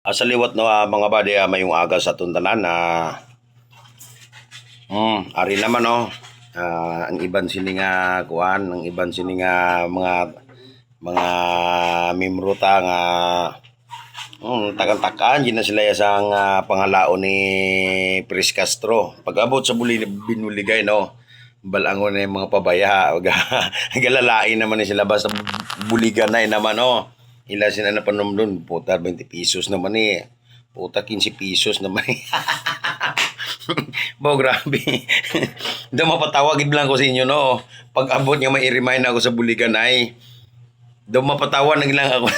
Sa liwat no mga badi mayong aga sa tuntanan na ari naman no. Ang iban sini nga kuan, ang iban sini nga mga miyembro ta nga takan-takan di na sila sang pangalaon ni Pris Castro. Pag-abot sa binuligay no. Balangon na yung mga pabaya. Galalain naman ni sila basta buligan na naman no. Ila sila na panomdon. Puta, 20 pesos naman eh. Puta, 15 pesos naman eh. Bo, grabe. Hindi mapatawagin lang ko sa inyo, no? Pag abot nga may i-remind ako sa buligan ay, daw mapatawan lang ako.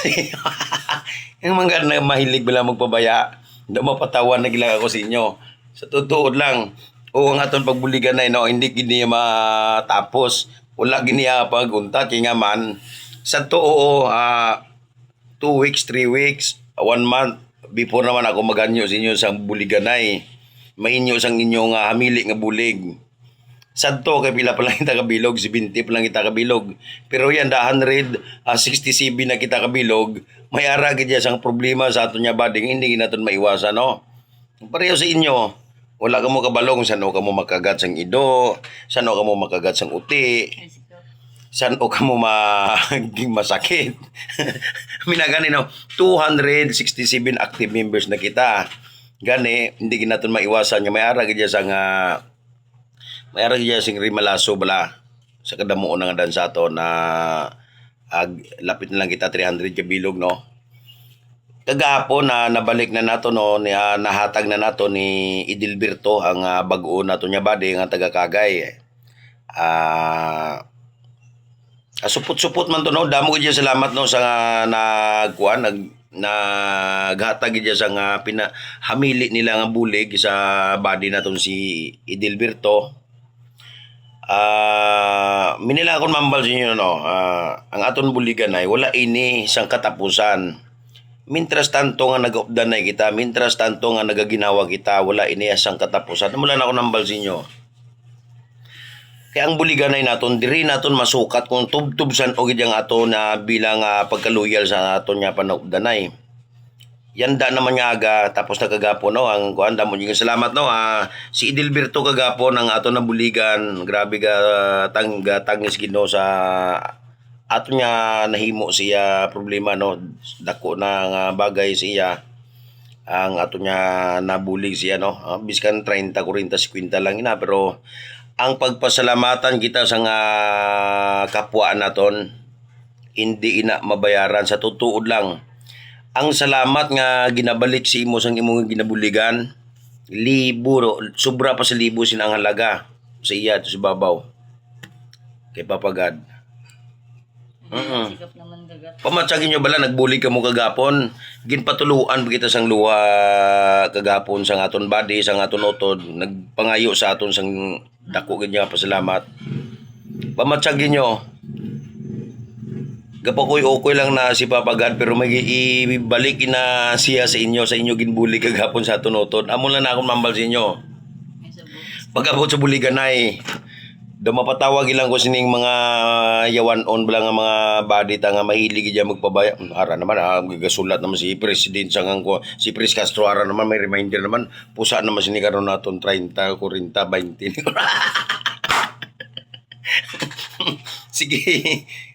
Yung mga na mahilig bila magpabaya, daw mapatawan lang ako sa inyo. Sa totoo lang, oo nga itong pagbuligan na no, hindi gini matapos. Wala gini pagunta, kaya nga man, sa totoo, 2 weeks, 3 weeks, 1 month, before naman ako maganyo sa inyo sa buliganay. Mainyo sang inyong hamili nga bulig. Sadto kay pila pa lang kita kabilog, 70 pa lang kita kabilog. Pero yan, 167 na kita kabilog, may ara gid sang problema sa ato nya bading, hindi naton maiwasan, no? Pareho sa inyo, wala ka mo kabalong, saan ka mo makagat sang ido, saan ka mo makagat sang uti, saan ka mo maging masakit. Minagani no, 267 active members na kita. Gani, hindi natin maiwasan yung may ara gid sang may ara gid sing rimalaso bala sa kadamuon nga dan sa ato na lapit na lang kita 300 ka bilog no. Kagahapon na nabalik na nato no, nahatag na nato ni Idilberto ang bag-o nato nya body nga taga Kagay. Supot-supot man to no, damo gid salamat no sa nagkuan naghatag gid sa nga pinahamili nila nga bulig sa body naton si Idilberto. Minila akong mambal sa inyo no, ang aton buligan ay wala ini isang katapusan. Mintras tanto nga nag-updanay kita, mintras tanto nga nagaginawa kita, wala ini isang katapusan. Mula na ako nambal sa inyo. Kaya ang buliganay naton diri naton masukat kung tubtubsan og gid ang ato na bilang pagkaluyal sa aton nya panubdanay. Yanda naman nga aga tapos nakagapo no ang kuan damo yung salamat no si Idilberto kagapo ang ato na buligan, grabe ga tangis Ginoo sa ato nya nahimo siya problema no, dako na nga bagay siya ang ato nya nabulig siya no, biskan 30 40 50 lang ina, pero ang pagpasalamatan kita sa nga kapwa naton hindi ina mabayaran sa tutuod lang. Ang salamat nga ginabalik si imo sang imong ginabuligan, libo sobra pa sa libo sinang halaga sa iya to si babaw kay papagad. Sikap naman dagat. Pamatsagin nyo bala, nagbulig ka mo kagapon. Ginpatuluan ba kita sang luha kagapon sang aton body, sang aton utod. Nagpangayo sa aton sang dako gid nga pasalamat. Pamatsagin nyo. Gapakoy-okoy lang na si Papa God, pero may ibalik na siya sa inyo ginbulig kagapon sa aton utod. Amo lang na akong mambal sa inyo. Pag-abot sa buligan ay mapatawag ilang ko sining mga yawan on bala nga mga body ta nga mahilig gid magpabaya. Ara naman gasulat naman si President sang ko si Pris Castro, ara naman may reminder naman pusa naman sini karon naton 30 40 20. Sige.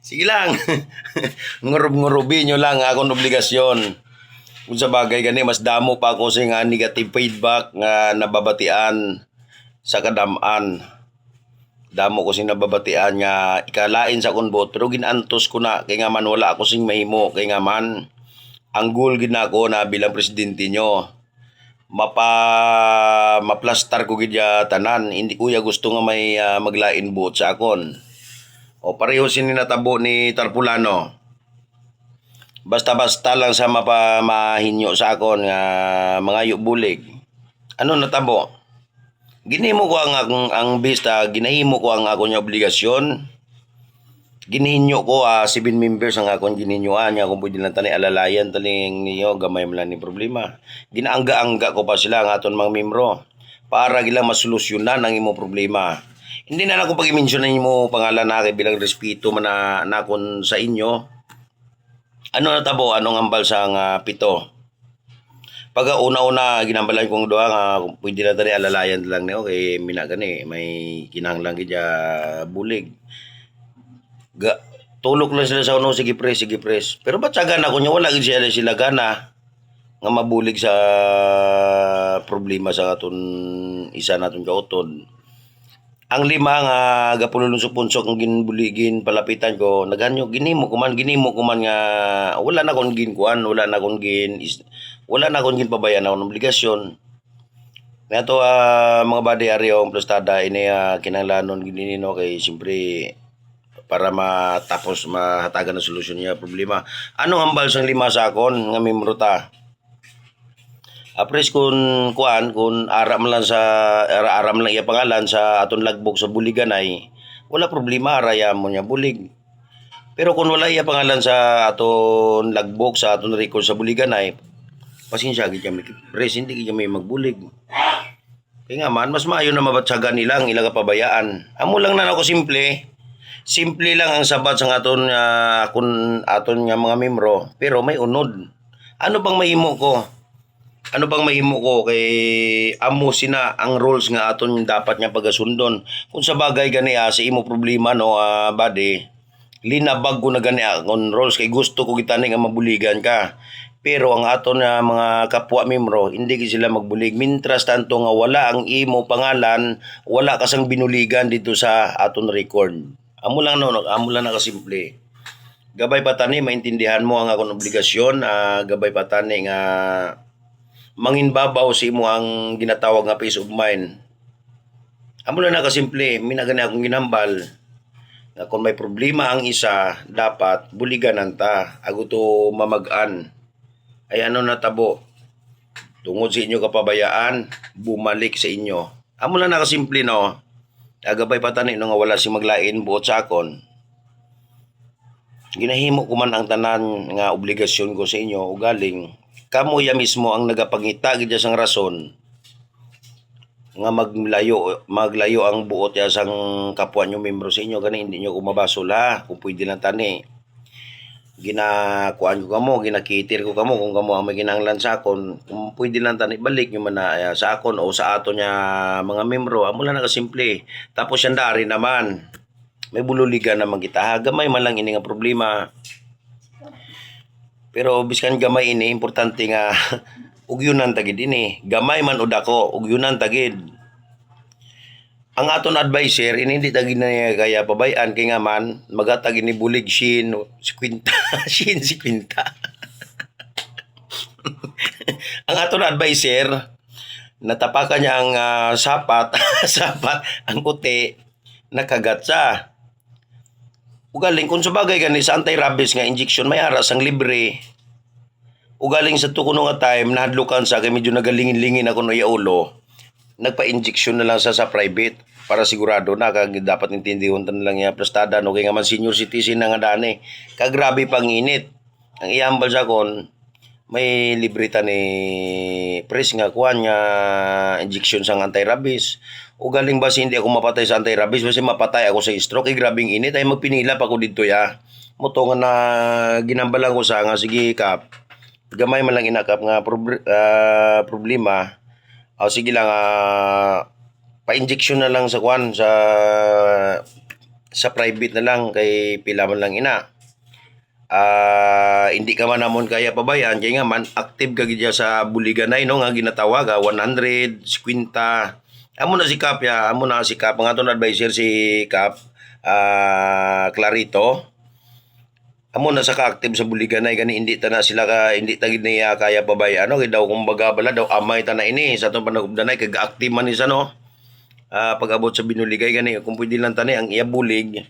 Sige lang. Ngurob-ngurobi nyo lang akong obligasyon. Kung sa bagay gani mas damo pa ako sa nga negative feedback nga nababatian sa kadaman. Damo ko sing nababatian nga ikalain sa akong bot, pero ginantos ko na kay nga man wala ako sing mahimo, kay nga man ang goal gid nako na bilang presidente nyo maplastar ko gid tanan, hindi ko gusto nga may maglain bot sa akon. O pareho sini natabo ni Tarpulano. Basta-basta lang sa mahinyo sa akon nga mangayo bulig. Ano natabo? Ginhimo ko ang bista, ginahimo ko ang akong obligasyon. Ginihinyo ko 7 members ang akong gininyoan niya kung pwede lang tani alalayan taling niyo gamay man ni problema. Ginaangga-angga ko pa sila ang aton mga membro para gila masolusyonan ang imo problema. Hindi na ako pag-i-mention mo pangalan na kay bilang respeto man na nakon sa inyo. Ano natabo, anong ambal sa pito? Pag una-una ginambalan kong duha nga kung pwede na tani alalayan lang niyo kay mina gani may kinahanglan gid bulig. Tulok lang sila sa uno, sige pres. Pero ba't sa gana ko niya wala gid sila gana nga mabulig sa problema sa aton isa naton kautod. Ang lima nga gapululong-punsok ang ginbuligin palapitan ko naghanyo ginimo ko man nga wala na kon ginkuan wala na kon pabayan akong obligasyon. Nato mga body area ang plustada ini kinahanglanon ginino kay siyempre para matapos mahatagan ng solusyon niya problema. Anong hambal sang lima sa akon nga membro ta? Apres kung aram lang iya pangalan sa aton lagbok sa buliganay, wala problema araya mo niya bulig. Pero kung wala iya pangalan sa aton lagbok sa aton record sa buliganay, pasensya gid kami pres hindi gid kami magbulig. Kaya nga man mas maayo na mabatsagan nilang ilaga pabayaan. Amo lang na ako simple lang ang sabat sa aton aton nga mga membro pero may unod. Ano bang mahimo ko? Kay amo sina ang rules nga aton dapat nga pagasundon. Kung sa bagay gani sa imo problema no body, linabag ko na gani ang rules kay gusto ko gitani nga mabuligan ka. Pero ang aton mga kapwa membro, hindi sila magbulig. Mintras tanto nga wala ang imo pangalan, wala ka sang binuligan dito sa aton record. Amo lang na kasimple. Gabay patani maintindihan mo ang akong obligasyon, gabay patani nga manginbabaw si imo ang ginatawag nga peace of mind. Amo lang na kasimple, minagani akong ginambal nga kung may problema ang isa, dapat buliganan ta, ago to mamag-an. Ay ano natabo, tungod sa inyo kapabayaan, bumalik sa inyo. Amo lang na kasimple no, agabay patani no nga wala si maglain buot sa akon. Ginahimo ko man ang tanan nga obligasyon ko sa inyo, ugaling kamo ya mismo ang nagapangita gid sang rason nga maglayo ang buot ya sang kapwa nyo membro sa inyo gani hindi nyo ko mabasol kung pwede lang tani ginakuan ko kamo ginakitir ko kamo kung kamo ang may ginahanglan sa akon kung pwede lang tani balik nyo man na sa akon o sa ato nya mga membro amo lang nakasimple tapos yan dari naman may bululigan naman kita gamay man lang ini nga problema. Pero biskan gamay ini importante nga ugyunan tagid ini. Gamay man o dako, ugyunan tagid. Ang aton advisor hindi tagid na niya kaya pabayan kay nga man magatagid ni bulig shin si Quinta, shin si Quinta. Ang aton advisor natapakan niya ang sapat ang kuti nakagat sa. Ugaling kung sa bagay gani sa anti-rabies nga injection may aras ang libre. Ugaling sa tukuno nga time nahadlukan sa kay medyo nagalingin-lingin ako no yaulo. Nagpa-injection na lang sa private para sigurado na kag dapat intindihon tan lang ya prestada no kay nga man senior citizen na nga dani. Kag grabe pang init. Ang iambal sa kon may libre ta ni pres nga kuan nga injection sang anti-rabies. Ugaling basi hindi ako mapatay sa anti-rabies basi mapatay ako sa stroke kay grabing init ay magpinila pa ko dito ya. Moto nga na ginambalan ko sa nga sige kap. Gamay man lang inakap nga problema. Sige lang pa-injection na lang sa kuan sa private na lang kay pila man lang ina. Hindi ka man namon kaya pabayaan kay nga man active ka gid sa buliganay no nga ginatawag 100 50. Amo na si Kap ang aton advisor si Kap Clarito. Amo na sa ka-active sa buliganay gani hindi ta na sila hindi tagid niya kaya pabayaan no kay daw kumbaga bala daw amay ta na ini sa atong panagubdanay kay ga-active man isa no. Pag-abot sa binuligay gani kung pwede lang tani ang iya bulig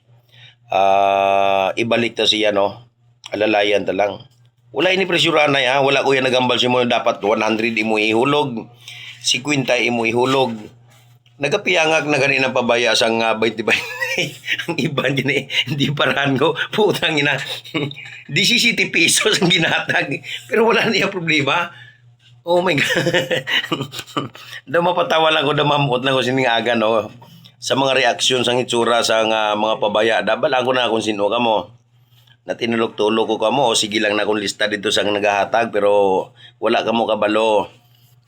ibalik ta siya no. Alalayan ta lang. Wala ini presyuran na wala ko yan nagambal si mo dapat 100 imo ihulog. 50 imo ihulog. Nagapiyangag na ganina pabaya sang 20 ang iba din hindi parahan ko putang ina 17 pesos ang ginatag pero wala niya problema. Oh my god. Daw mapatawa lang ko damamot lang ko sining aga no sa mga reaksyon sang itsura sa mga pabaya dabal ako na kung sino ka mo. na tinulog-tulog ko kamo, o sige lang na akong lista dito sa nagahatag, pero wala kamo kabalo.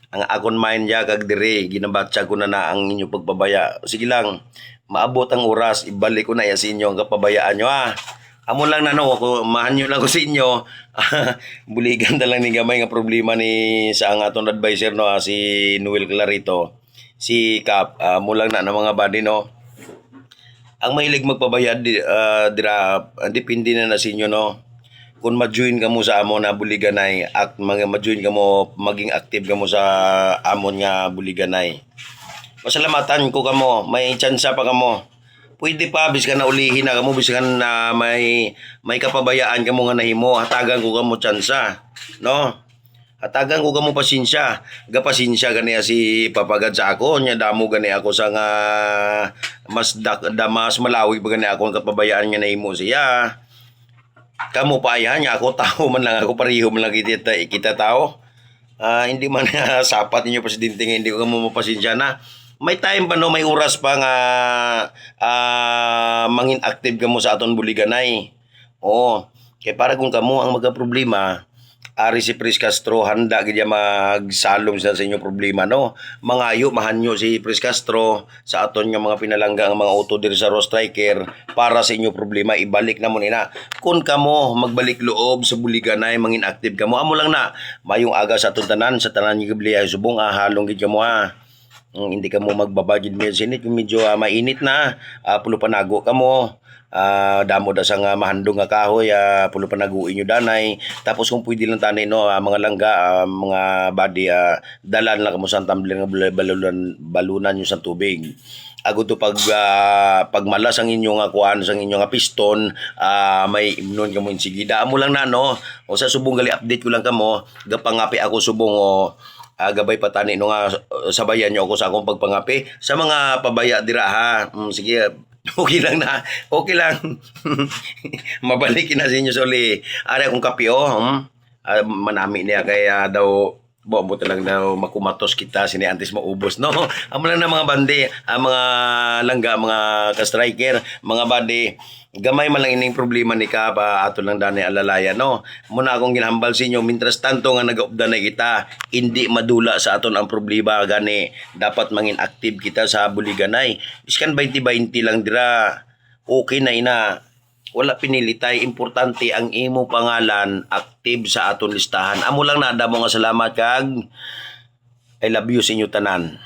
Ang akon mind ya kag dire ginabatsa ko na ang inyo pagpabaya. Sige lang, maabot ang oras, ibalik ko na ya sa inyo ang kapabayaan nyo Amo lang na no, ako mahanyo lang ko sa inyo. Buligan na lang ni gamay nga problema ni sa ang aton advisor no, si Noel Clarito. Si Cap, mo lang na mga body no. Ang mahilig magpabayad dira depende na sa inyo no. Kung ma-join ka mo sa amon na buliganay at ma-join ka mo maging active ka mo sa amon nga buliganay. Pasalamatan ko kamo, may tsansa pa kamo. Pwede pa biskan na ulihin na kamo biskan na may kapabayaan kamo nga nahimo, hatagan ko kamo tsansa, no? Hatagan ko kamo pasensya. Gapasensya gani si papagad sa ako, nya damo gani ako sa nga mas mas malawi pa gani ako ang kapabayaan nga nahimo siya. Kamu pa yan niya ako, tao man lang ako, pareho man lang kita tao. Hindi man sapat ninyo presidente nga, hindi ko mo mapasensya na. May time pa no, may oras pa nga mangin active ka mo sa aton buliganay. Oo, kaya para kung kamo ang magka-problema, ari si Pris Castro, handa gid magsalom sa inyo problema no. Mangayo mahanyo si Pris Castro sa aton nga mga pinalangga ang mga auto diri sa Raw Striker para sa inyo problema ibalik na mo nina. Kun kamo magbalik loob sa buliganay mangin active kamo amo lang na mayong aga sa aton tanan sa tanan nga gibliya subong halong gid kamo hindi ka mo magbabagid medyo mainit na pulo panago kamo. Damo da sa nga mahandong nga kahoy pulo panaguin nyo danay tapos kung pwede lang tanay no mga langga mga body dalan lang kamo sa tumbler nga balunan nyo sa tubig ago to pagmalas ang inyo nga kuan sa inyo nga piston may imnon kamo sige daan mo lang na no o sa subong gali update ko lang kamo gapangapi ako subong gabay patani no nga sabayan nyo ako sa akong pagpangapi sa mga pabaya dira sige. Okay lang na. Okay lang. Mabalik na sa inyo soli. Ari akong kape manami niya kaya daw bobo lang daw makumatos kita sini antes maubos no. Amo lang na mga bandi, mga langga, mga ka-striker, mga bandi. Gamay man lang ining problema ni ka pa ato lang dani alalaya no. Muna akong ginhambal sa inyo mintras tanto nga nagaupdan na kita, hindi madula sa aton ang problema gani. Dapat mangin active kita sa buliganay. Iskan 20-20 lang dira. Okay na ina. Wala pinilitay, importante ang imo pangalan active sa aton listahan. Amo lang na damo nga salamat kag I love you sa inyo tanan.